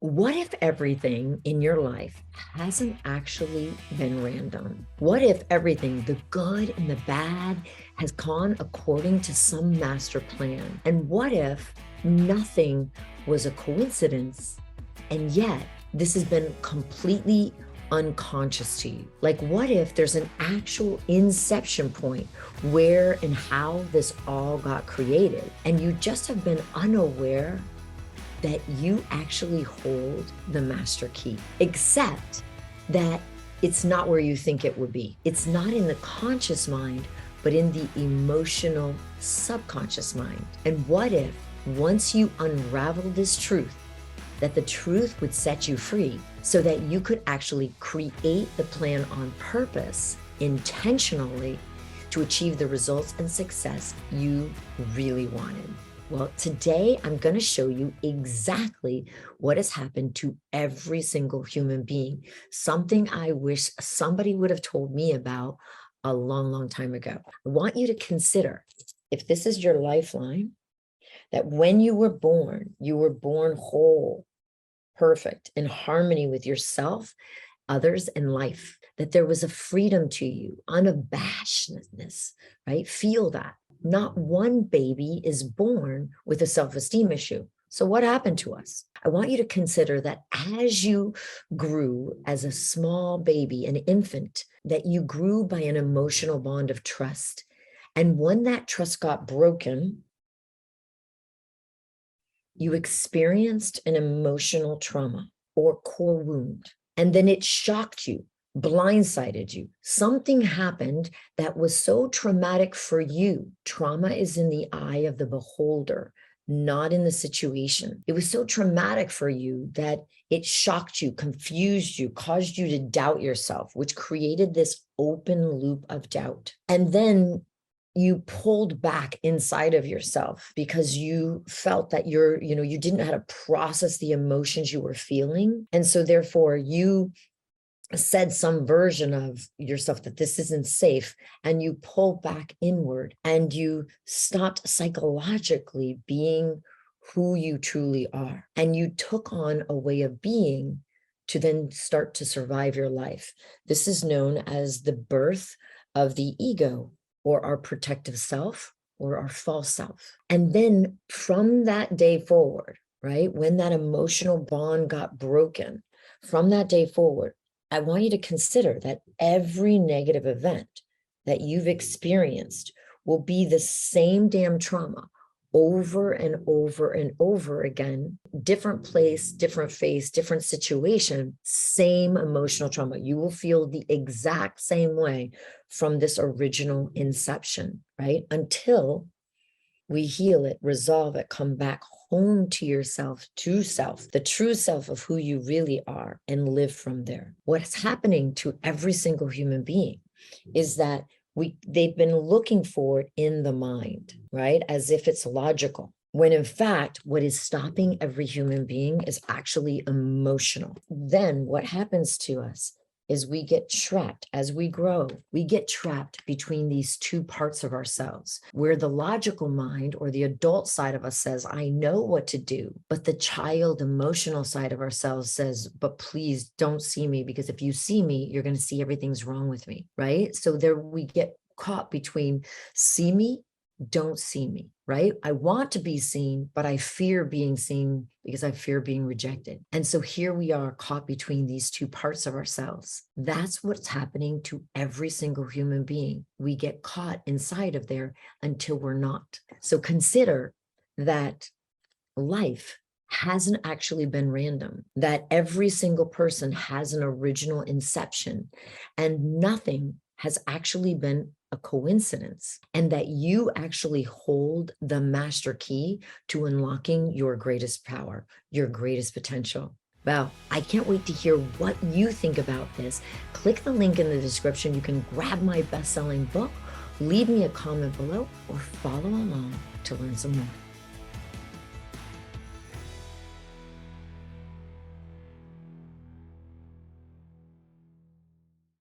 What if everything in your life hasn't actually been random? What if everything, the good and the bad, has gone according to some master plan? And what if nothing was a coincidence, and yet this has been completely unconscious to you? Like, what if there's an actual inception point where and how this all got created, and you just have been unaware that you actually hold the master key, except that it's not where you think it would be. It's not in the conscious mind, but in the emotional subconscious mind. And what if once you unravel this truth, that the truth would set you free so that you could actually create the plan on purpose, intentionally, to achieve the results and success you really wanted? Well, today I'm going to show you exactly what has happened to every single human being, something I wish somebody would have told me about a long, long time ago. I want you to consider, if this is your lifeline, that when you were born whole, perfect, in harmony with yourself, others, and life, that there was a freedom to you, unabashedness, right? Feel that. Not one baby is born with a self-esteem issue. So what happened to us? I want you to consider that as you grew as a small baby, an infant, that you grew by an emotional bond of trust. And when that trust got broken, you experienced an emotional trauma or core wound. And then it shocked you, blindsided you. Something happened that was so traumatic for you. Trauma is in the eye of the beholder, not in the situation. It was so traumatic for you that it shocked you, confused you, caused you to doubt yourself, which created this open loop of doubt. And then you pulled back inside of yourself because you felt that you didn't know how to process the emotions you were feeling. And so therefore you said some version of yourself that this isn't safe, and you pull back inward and you stopped psychologically being who you truly are. And you took on a way of being to then start to survive your life. This is known as the birth of the ego, or our protective self, or our false self. And then from that day forward, right, when that emotional bond got broken, from that day forward, I want you to consider that every negative event that you've experienced will be the same damn trauma over and over and over again, different place, different face, different situation, same emotional trauma. You will feel the exact same way from this original inception, right? Until we heal it, resolve it, come back home to yourself, to self, the true self of who you really are, and live from there. What's happening to every single human being is that they've been looking for it in the mind, right? As if it's logical. When in fact, what is stopping every human being is actually emotional. Then what happens to us is we get trapped as we grow. We get trapped between these two parts of ourselves, where the logical mind, or the adult side of us, says, I know what to do. But the child emotional side of ourselves says, but please don't see me, because if you see me, you're going to see everything's wrong with me, right? So there we get caught between see me, don't see me, right? I want to be seen, but I fear being seen because I fear being rejected. And so here we are caught between these two parts of ourselves. That's what's happening to every single human being. We get caught inside of there until we're not. So consider that life hasn't actually been random, that every single person has an original inception, and nothing has actually been a coincidence, and that you actually hold the master key to unlocking your greatest power, your greatest potential. Well, I can't wait to hear what you think about this. Click the link in the description. You can grab my best-selling book, leave me a comment below, or follow along to learn some more.